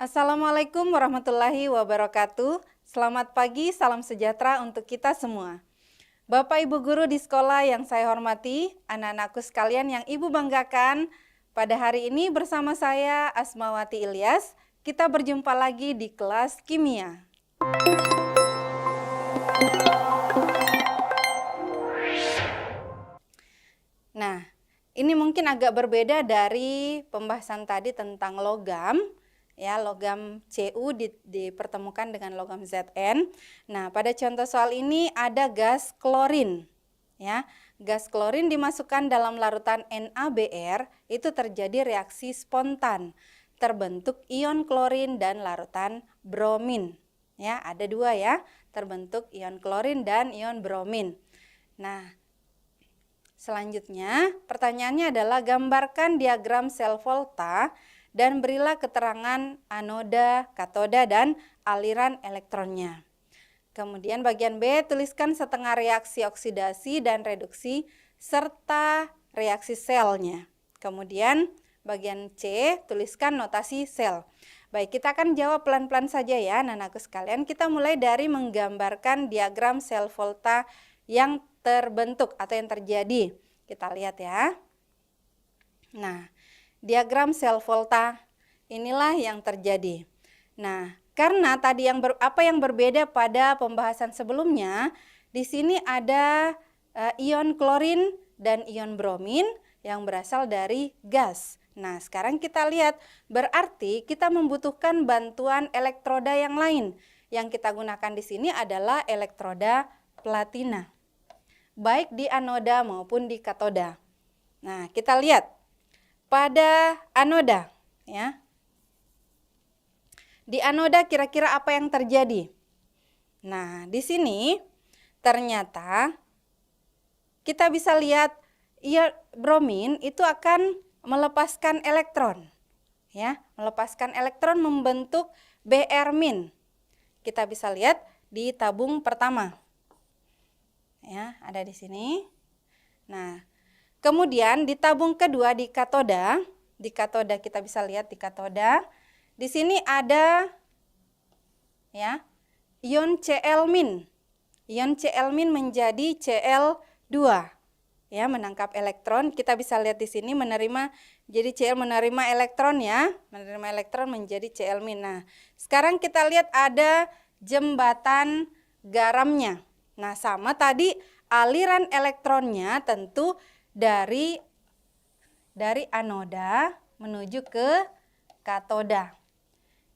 Assalamualaikum warahmatullahi wabarakatuh. Selamat pagi, salam sejahtera untuk kita semua. Bapak Ibu guru di sekolah yang saya hormati, anak-anakku sekalian yang Ibu banggakan, pada hari ini bersama saya Asmawati Ilyas, kita berjumpa lagi di kelas kimia. Nah, ini mungkin agak berbeda dari pembahasan tadi tentang logam. Ya, logam Cu dipertemukan dengan logam Zn. Nah, pada contoh soal ini ada gas klorin. Ya, gas klorin dimasukkan dalam larutan NaBr, itu terjadi reaksi spontan. Terbentuk ion klorin dan larutan bromin. Ya, ada dua ya, terbentuk ion klorin dan ion bromin. Nah, selanjutnya pertanyaannya adalah gambarkan diagram sel volta dan berilah keterangan anoda, katoda, dan aliran elektronnya. Kemudian bagian B, tuliskan setengah reaksi oksidasi dan reduksi serta reaksi selnya. Kemudian bagian C, tuliskan notasi sel. Baik, kita akan jawab pelan-pelan saja ya anak-anakku sekalian. Kita mulai dari menggambarkan diagram sel volta yang terbentuk atau yang terjadi. Kita lihat ya. Nah, diagram sel volta inilah yang terjadi. Nah, karena tadi apa yang berbeda pada pembahasan sebelumnya, di sini ada ion klorin dan ion bromin yang berasal dari gas. Nah, sekarang kita lihat, berarti kita membutuhkan bantuan elektroda yang lain. Yang kita gunakan di sini adalah elektroda platina, baik di anoda maupun di katoda. Nah, kita lihat pada anoda, ya. Di anoda kira-kira apa yang terjadi? Nah, di sini ternyata kita bisa lihat ion bromin itu akan melepaskan elektron, ya, melepaskan elektron membentuk Br-. Kita bisa lihat di tabung pertama. Ya, ada di sini. Nah, kemudian di tabung kedua di katoda kita bisa lihat di katoda. Di sini ada ya ion Cl-. Ion Cl- menjadi Cl2. Ya, menangkap elektron. Kita bisa lihat di sini jadi Cl menerima elektron ya, menerima elektron menjadi Cl-. Nah, sekarang kita lihat ada jembatan garamnya. Nah, sama tadi aliran elektronnya tentu dari anoda menuju ke katoda.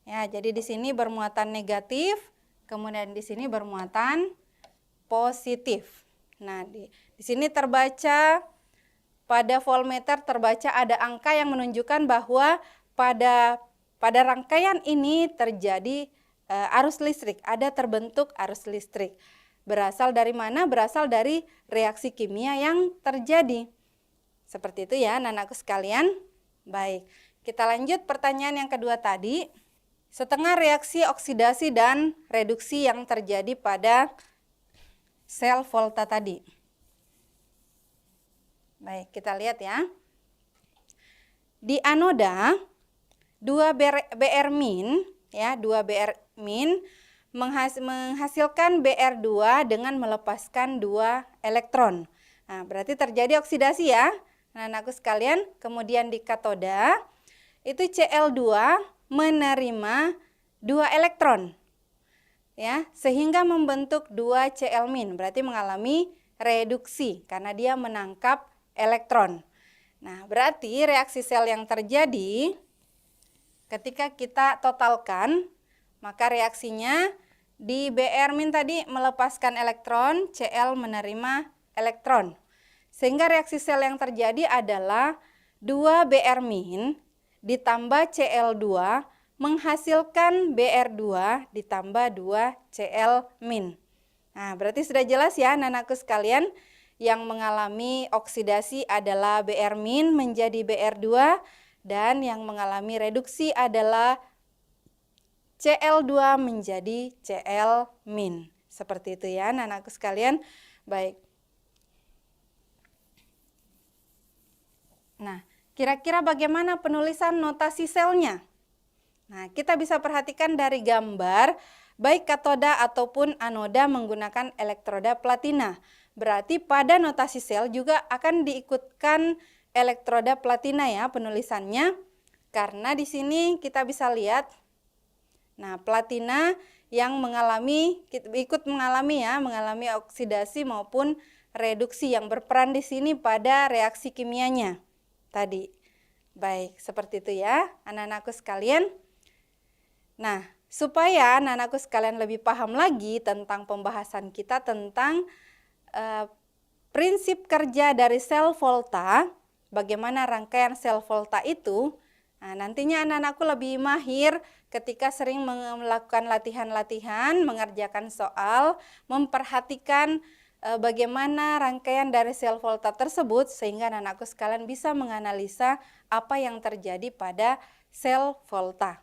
Ya, jadi di sini bermuatan negatif, kemudian di sini bermuatan positif. Nah, di sini terbaca pada voltmeter terbaca ada angka yang menunjukkan bahwa pada rangkaian ini terjadi arus listrik, ada terbentuk arus listrik. Berasal dari mana? Berasal dari reaksi kimia yang terjadi. Seperti itu ya anak-anakku sekalian. Baik, kita lanjut pertanyaan yang kedua tadi. Setengah reaksi oksidasi dan reduksi yang terjadi pada sel volta tadi. Baik, kita lihat ya. Di anoda 2 Br- ya, 2 Br- menghasilkan Br2 dengan melepaskan 2 elektron. Nah, berarti terjadi oksidasi ya. Nah, anakku sekalian, kemudian di katoda itu Cl2 menerima 2 elektron. Ya, sehingga membentuk 2 Cl-, berarti mengalami reduksi karena dia menangkap elektron. Nah, berarti reaksi sel yang terjadi ketika kita totalkan, maka reaksinya di Br- tadi melepaskan elektron, Cl menerima elektron. Sehingga reaksi sel yang terjadi adalah 2 Br- ditambah Cl2 menghasilkan Br2 ditambah 2 Cl-. Nah, berarti sudah jelas ya anak-anakku sekalian, yang mengalami oksidasi adalah Br- menjadi Br2 dan yang mengalami reduksi adalah Cl2 menjadi Cl-. Seperti itu ya anak-anakku sekalian. Baik. Nah, kira-kira bagaimana penulisan notasi selnya? Nah, kita bisa perhatikan dari gambar, baik katoda ataupun anoda menggunakan elektroda platina. Berarti pada notasi sel juga akan diikutkan elektroda platina ya penulisannya. Karena di sini kita bisa lihat, nah platina yang ikut mengalami oksidasi maupun reduksi yang berperan di sini pada reaksi kimianya tadi. Baik, seperti itu ya anak-anakku sekalian. Nah, supaya anak-anakku sekalian lebih paham lagi tentang pembahasan kita tentang prinsip kerja dari sel volta, bagaimana rangkaian sel volta itu, nah, nantinya anak-anakku lebih mahir ketika sering melakukan latihan-latihan, mengerjakan soal, memperhatikan bagaimana rangkaian dari sel volta tersebut, sehingga anak-anakku sekalian bisa menganalisa apa yang terjadi pada sel volta.